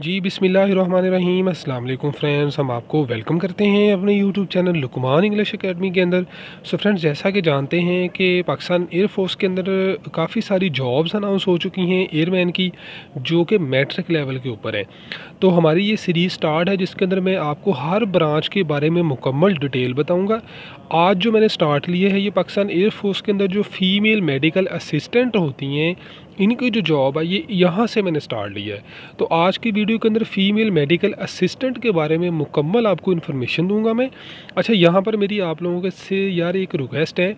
जी बिस्मिल्लाहिर्रहमानिर्रहीम अस्सलाम वालेकुम फ्रेंड्स, हम आपको वेलकम करते हैं अपने YouTube channel Luqman English academy के अंदर। सो फ्रेंड्स, जैसा कि जानते हैं कि पाकिस्तान एयरफोर्स के अंदर काफ़ी सारी जॉब्स अनाउंस हो चुकी हैं एयरमैन की, जो कि मैट्रिक लेवल के ऊपर हैं। तो हमारी ये सीरीज़ स्टार्ट है जिसके अंदर मैं आपको हर ब्रांच के बारे में मुकम्मल डिटेल बताऊँगा। आज जो मैंने स्टार्ट लिया है ये पाकिस्तान एयरफोर्स के अंदर जो फ़ीमेल मेडिकल असिस्टेंट होती हैं, इनकी जो जॉब है ये यहाँ से मैंने स्टार्ट लिया है। तो आज की वीडियो के अंदर फ़ीमेल मेडिकल असिस्टेंट के बारे में मुकम्मल आपको इन्फॉर्मेशन दूंगा मैं। अच्छा, यहाँ पर मेरी आप लोगों के से यार एक रिक्वेस्ट है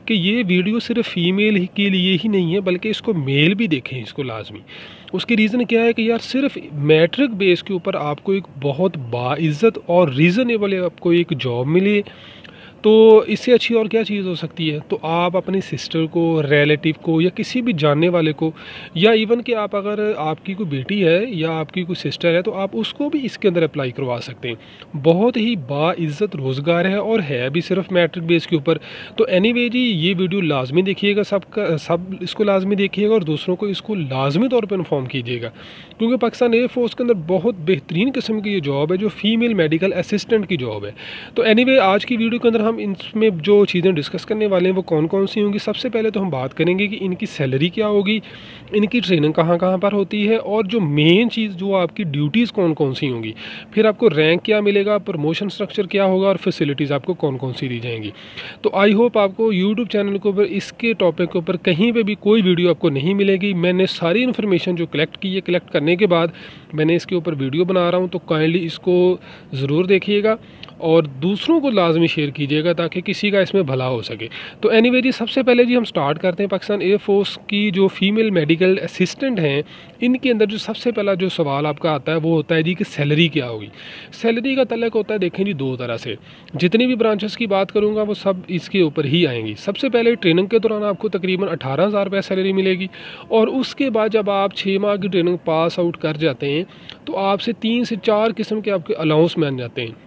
कि ये वीडियो सिर्फ फ़ीमेल ही के लिए ही नहीं है, बल्कि इसको मेल भी देखें इसको लाजमी। उसकी रीज़न क्या है कि यार सिर्फ मैट्रिक बेस के ऊपर आपको एक बहुत बाइज़्ज़त और रीज़नेबल आपको एक जॉब मिले, तो इससे अच्छी और क्या चीज़ हो सकती है। तो आप अपनी सिस्टर को, रिलेटिव को या किसी भी जानने वाले को, या इवन कि आप अगर आपकी कोई बेटी है या आपकी कोई सिस्टर है तो आप उसको भी इसके अंदर अप्लाई करवा सकते हैं। बहुत ही बाइज़्ज़त रोज़गार है और है भी सिर्फ मैट्रिक बेस के ऊपर। तो एनीवे जी, ये वीडियो लाजमी देखिएगा, सब इसको लाजमी देखिएगा और दूसरों को इसको लाजमी तौर पर इन्फॉर्म कीजिएगा, क्योंकि पाकिस्तान एयरफोर्स के अंदर बहुत बेहतरीन किस्म की ये जॉब है जो फ़ीमेल मेडिकल असिस्टेंट की जॉब है। तो एनीवे, आज की वीडियो के अंदर हम इसमें जो चीज़ें डिस्कस करने वाले हैं वो कौन कौन सी होंगी। सबसे पहले तो हम बात करेंगे कि इनकी सैलरी क्या होगी, इनकी ट्रेनिंग कहाँ कहाँ पर होती है, और जो मेन चीज़ जो आपकी ड्यूटीज़ कौन कौन सी होंगी। फिर आपको रैंक क्या मिलेगा, प्रमोशन स्ट्रक्चर क्या होगा, और फैसिलिटीज़ आपको कौन कौन सी दी जाएंगी। तो आई होप आपको यूट्यूब चैनल के ऊपर इसके टॉपिक के ऊपर कहीं पर भी कोई वीडियो आपको नहीं मिलेगी। मैंने सारी इन्फॉर्मेशन जो कलेक्ट की है, कलेक्ट करने के बाद मैंने इसके ऊपर वीडियो बना रहा हूँ। तो काइंडली इसको ज़रूर देखिएगा और दूसरों को लाजमी शेयर कीजिएगा ताकि किसी का इसमें भला हो सके। तो एनीवे जी, सबसे पहले जी हम स्टार्ट करते हैं पाकिस्तान एयरफोर्स की जो फ़ीमेल मेडिकल असिस्टेंट हैं, इनके अंदर जो सबसे पहला जो सवाल आपका आता है वो होता है जी कि सैलरी क्या होगी। सैलरी का तल्लक होता है, देखें जी, दो तरह से। जितनी भी ब्रांचेस की बात करूँगा वो सब इसके ऊपर ही आएंगी। सबसे पहले ट्रेनिंग के दौरान आपको तकरीबन 18,000 रुपये सैलरी मिलेगी, और उसके बाद जब आप 6 माह की ट्रेनिंग पास आउट कर जाते हैं तो आपसे 3 से 4 किस्म के आपके अलाउंस मिल जाते हैं।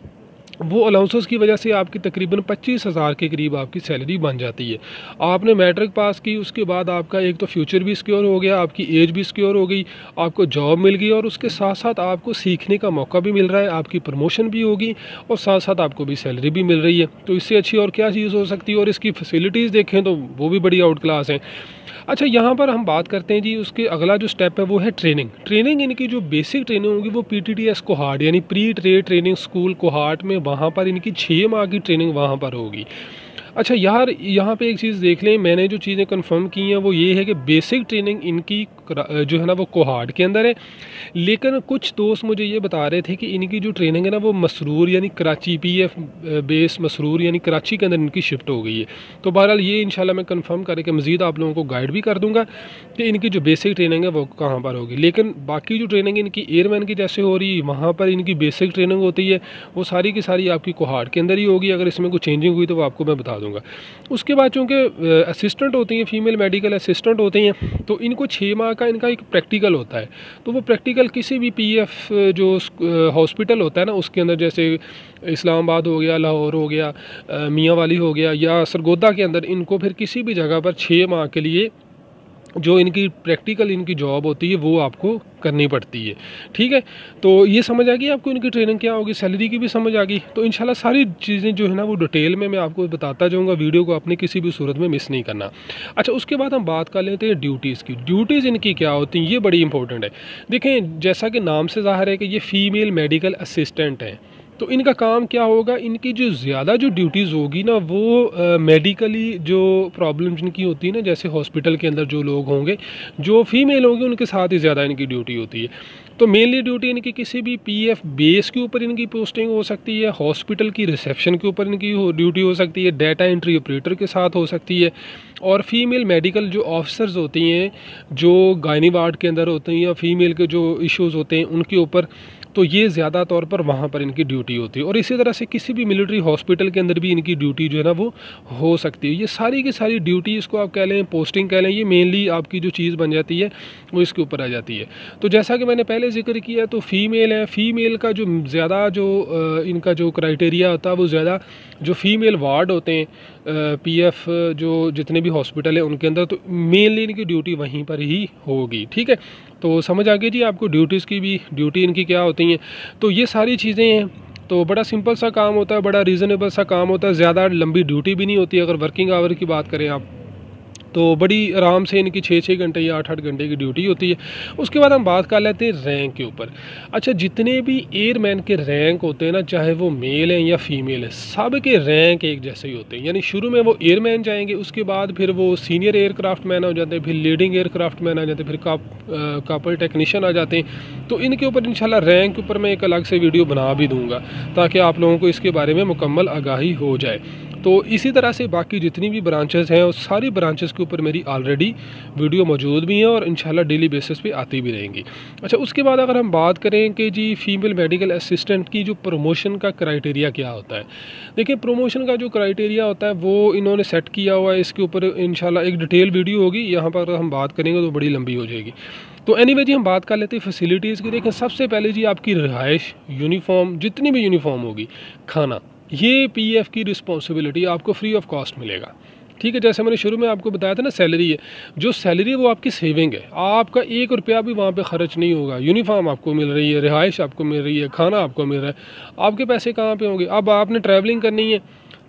वो अलाउंसेस की वजह से आपकी तकरीबन 25,000 के करीब आपकी सैलरी बन जाती है। आपने मैट्रिक पास की, उसके बाद आपका एक तो फ्यूचर भी सिक्योर हो गया, आपकी एज भी सिक्योर हो गई, आपको जॉब मिल गई, और उसके साथ साथ आपको सीखने का मौका भी मिल रहा है, आपकी प्रमोशन भी होगी, और साथ साथ आपको भी सैलरी भी मिल रही है। तो इससे अच्छी और क्या चीज़ हो सकती है। और इसकी फैसिलिटीज़ देखें तो वो भी बड़ी आउट क्लास हैं। अच्छा, यहाँ पर हम बात करते हैं जी, उसके अगला जो स्टेप है वो है ट्रेनिंग। ट्रेनिंग इनकी जो बेसिक ट्रेनिंग होगी वो PTTS कोहार्ट यानी pre trade training school cohort में, वहाँ पर इनकी 6 माह की ट्रेनिंग वहाँ पर होगी। अच्छा यार, यहाँ पे एक चीज़ देख लें, मैंने जो चीज़ें कंफर्म की हैं वो ये है कि बेसिक ट्रेनिंग इनकी जो है ना वो कोहार्ट के अंदर है। लेकिन कुछ दोस्त मुझे ये बता रहे थे कि इनकी जो ट्रेनिंग है ना वो मसरूर यानी कराची PF बेस मसरूर यानी कराची के अंदर इनकी शिफ्ट हो गई है। तो बहरहाल ये इंशाल्लाह मैं कंफर्म करके मज़ीद आप लोगों को गाइड भी कर दूँगा कि इनकी जो बेसिक ट्रेनिंग है वो कहाँ पर होगी। लेकिन बाकी जो ट्रेनिंग इनकी एयरमैन की जैसे हो रही है, वहाँ पर इनकी बेसिक ट्रेनिंग होती है, वो सारी की सारी आपकी कोहार्ट के अंदर ही होगी। अगर इसमें कोई चेंजिंग हुई तो वो आपको मैं बता दूँगा। उसके बाद चूँकि असिस्टेंट होती हैं, फीमेल मेडिकल असिस्टेंट होती हैं, तो इनको 6 माह का इनका एक प्रैक्टिकल होता है। तो वो प्रैक्टिकल किसी भी PF जो हॉस्पिटल होता है ना उसके अंदर, जैसे इस्लामाबाद हो गया, लाहौर हो गया, मियाँ वाली हो गया, या सरगोदा के अंदर, इनको फिर किसी भी जगह पर 6 माह के लिए जो इनकी प्रैक्टिकल इनकी जॉब होती है वो आपको करनी पड़ती है। ठीक है, तो ये समझ आ गई आपको इनकी ट्रेनिंग क्या होगी, सैलरी की भी समझ आ गई। तो इंशाल्लाह सारी चीज़ें जो है ना वो डिटेल में मैं आपको बताता जाऊँगा, वीडियो को आपने किसी भी सूरत में मिस नहीं करना। अच्छा, उसके बाद हम बात कर लेते हैं ड्यूटीज़ की। ड्यूटीज़ इनकी क्या होती हैं, ये बड़ी इंपॉर्टेंट है। देखें, जैसा कि नाम से ज़ाहिर है कि ये फ़ीमेल मेडिकल असिस्टेंट हैं, तो इनका काम क्या होगा, इनकी जो ज़्यादा जो ड्यूटीज़ होगी ना वो मेडिकली जो प्रॉब्लम जिनकी होती है ना, जैसे हॉस्पिटल के अंदर जो लोग होंगे, जो फीमेल होंगे, उनके साथ ही ज़्यादा इनकी ड्यूटी होती है। तो मेनली ड्यूटी इनकी किसी भी PF बेस के ऊपर इनकी पोस्टिंग हो सकती है, हॉस्पिटल की रिसेप्शन के ऊपर इनकी ड्यूटी हो सकती है, डाटा एंट्री ऑपरेटर के साथ हो सकती है, और फीमेल मेडिकल जो ऑफिसर्स होती हैं जो गायनी वार्ड के अंदर होती हैं, या फीमेल के जो इश्यूज़ होते हैं उनके ऊपर, तो ये ज़्यादा तौर पर वहाँ पर इनकी ड्यूटी होती है। और इसी तरह से किसी भी मिलिट्री हॉस्पिटल के अंदर भी इनकी ड्यूटी जो है ना वो हो सकती है। ये सारी की सारी ड्यूटी, इसको आप कह लें पोस्टिंग कह लें, ये मेनली आपकी जो चीज़ बन जाती है वो इसके ऊपर आ जाती है। तो जैसा कि मैंने पहले जिक्र किया, तो फ़ीमेल है, फ़ीमेल का जो ज़्यादा जो इनका जो क्राइटेरिया होता है वो ज़्यादा जो फ़ीमेल वार्ड होते हैं पीएफ जो जितने भी हॉस्पिटल है उनके अंदर, तो मेनली इनकी ड्यूटी वहीं पर ही होगी। ठीक है, तो समझ आ गई जी आपको ड्यूटीज़ की भी, ड्यूटी इनकी क्या होती हैं। तो ये सारी चीज़ें हैं, तो बड़ा सिंपल सा काम होता है, बड़ा रीज़नेबल सा काम होता है, ज़्यादा लंबी ड्यूटी भी नहीं होती। अगर वर्किंग आवर की बात करें आप, तो बड़ी आराम से इनकी 6-6 घंटे या 8-8 घंटे की ड्यूटी होती है। उसके बाद हम बात कर लेते हैं रैंक के ऊपर। अच्छा, जितने भी एयरमैन के रैंक होते हैं ना, चाहे वो मेल हैं या फीमेल है, सब के रैंक एक जैसे ही होते हैं। यानी शुरू में वो एयरमैन जाएंगे, उसके बाद फिर वो सीनियर एयरक्राफ्ट मैन हो जाते हैं, फिर लीडिंग एयरक्राफ्ट मैन आ जाते हैं, फिर कापल टेक्नीशियन आ जाते हैं। तो इनके ऊपर इंशाल्लाह रैंक के ऊपर मैं एक अलग से वीडियो बना भी दूँगा, ताकि आप लोगों को इसके बारे में मुकम्मल आगाही हो जाए। तो इसी तरह से बाकी जितनी भी ब्रांचेस हैं, उस सारी ब्रांचेस के ऊपर मेरी ऑलरेडी वीडियो मौजूद भी हैं और इंशाल्लाह डेली बेसिस पे आती भी रहेंगी। अच्छा, उसके बाद अगर हम बात करें कि जी फीमेल मेडिकल असिस्टेंट की जो प्रमोशन का क्राइटेरिया क्या होता है। देखिए, प्रमोशन का जो क्राइटेरिया होता है वो इन्होंने सेट किया हुआ है। इसके ऊपर इंशाल्लाह एक डिटेल वीडियो होगी, यहाँ पर हम बात करेंगे तो बड़ी लंबी हो जाएगी। तो एनीवे जी, हम बात कर लेते हैं फैसिलिटीज़ की। देखें, सबसे पहले जी आपकी रिहाइश, यूनिफॉर्म, जितनी भी यूनिफॉर्म होगी, खाना, ये पीएफ की रिस्पॉन्सिबिलिटी आपको फ्री ऑफ कॉस्ट मिलेगा। ठीक है, जैसे मैंने शुरू में आपको बताया था ना, सैलरी है, जो सैलरी है वो आपकी सेविंग है, आपका 1 रुपया भी वहाँ पे खर्च नहीं होगा। यूनिफॉर्म आपको मिल रही है, रिहाइश आपको मिल रही है, खाना आपको मिल रहा है, आपके पैसे कहाँ पे होंगे। अब आपने ट्रैवलिंग करनी है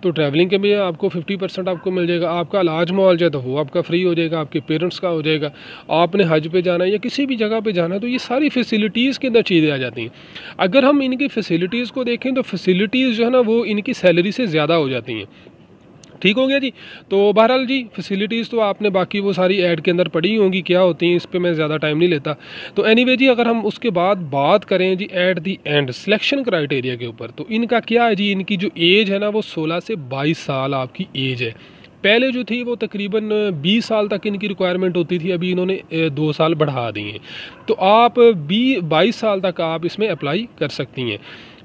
तो ट्रैवलिंग के भी आपको 50% आपको मिल जाएगा। आपका इलाज मुआवजा तो वो आपका फ्री हो जाएगा, आपके पेरेंट्स का हो जाएगा। आपने हज पे जाना है या किसी भी जगह पे जाना है, तो ये सारी फैसिलिटीज़ के अंदर चीज़ें आ जाती हैं। अगर हम इनकी फैसिलिटीज़ को देखें तो फैसिलिटीज़ जो है ना वो इनकी सैलरी से ज़्यादा हो जाती हैं। ठीक हो गया जी। तो बहरहाल जी, फैसिलिटीज़ तो आपने बाकी वो सारी ऐड के अंदर पढ़ी होंगी क्या होती हैं, इस पे मैं ज़्यादा टाइम नहीं लेता। तो एनीवे जी, अगर हम उसके बाद बात करें जी at the end selection criteria के ऊपर, तो इनका क्या है जी, इनकी जो एज है ना वो 16 से 22 साल आपकी एज है। पहले जो थी वो तकरीबन 20 साल तक इनकी रिक्वायरमेंट होती थी, अभी इन्होंने 2 साल बढ़ा दी हैं। तो आप 22 साल तक आप इसमें अप्लाई कर सकती हैं।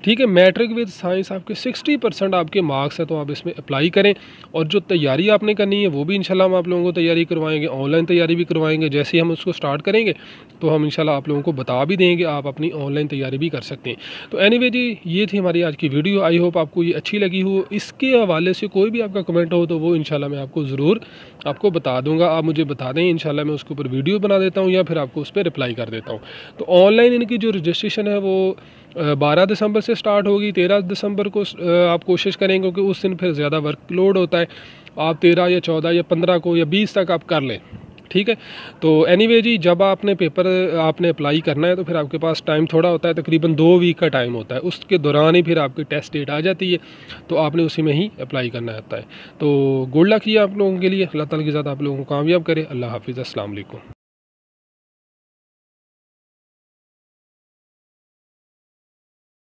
ठीक है, मैट्रिक विद साइंस आपके 60% आपके मार्क्स हैं, तो आप इसमें अप्लाई करें। और जो तैयारी आपने करनी है वो भी इंशाल्लाह हम आप लोगों को तैयारी करवाएंगे, ऑनलाइन तैयारी भी करवाएंगे। जैसे ही हम उसको स्टार्ट करेंगे तो हम इंशाल्लाह आप लोगों को बता भी देंगे, आप अपनी ऑनलाइन तैयारी भी कर सकते हैं। तो एनीवे जी, ये थी हमारी आज की वीडियो। आई होप आपको ये अच्छी लगी हो। इसके हवाले से कोई भी आपका कमेंट हो तो वो इंशाल्लाह मैं आपको ज़रूर आपको बता दूंगा। आप मुझे बता दें, इंशाल्लाह मैं उसके ऊपर वीडियो बना देता हूँ या फिर आपको उस पर रिप्लाई कर देता हूँ। तो ऑनलाइन इनकी जो रजिस्ट्रेशन है वो 12 दिसंबर से स्टार्ट होगी। 13 दिसंबर को आप कोशिश करें, क्योंकि उस दिन फिर ज़्यादा वर्कलोड होता है। आप 13 या 14 या 15 को या 20 तक आप कर लें। ठीक है, तो एनीवे जी, जब आपने पेपर आपने अप्लाई करना है तो फिर आपके पास टाइम थोड़ा होता है, तकरीबन 2 वीक का टाइम होता है। उसके दौरान ही फिर आपकी टेस्ट डेट आ जाती है, तो आपने उसी में ही अप्लाई करना होता है। तो गुड लक ये आप लोगों के लिए, अल्लाह ताला की ज़ात आप लोगों को कामयाब करे। अल्लाह हाफिज़, अस्सलाम वालेकुम।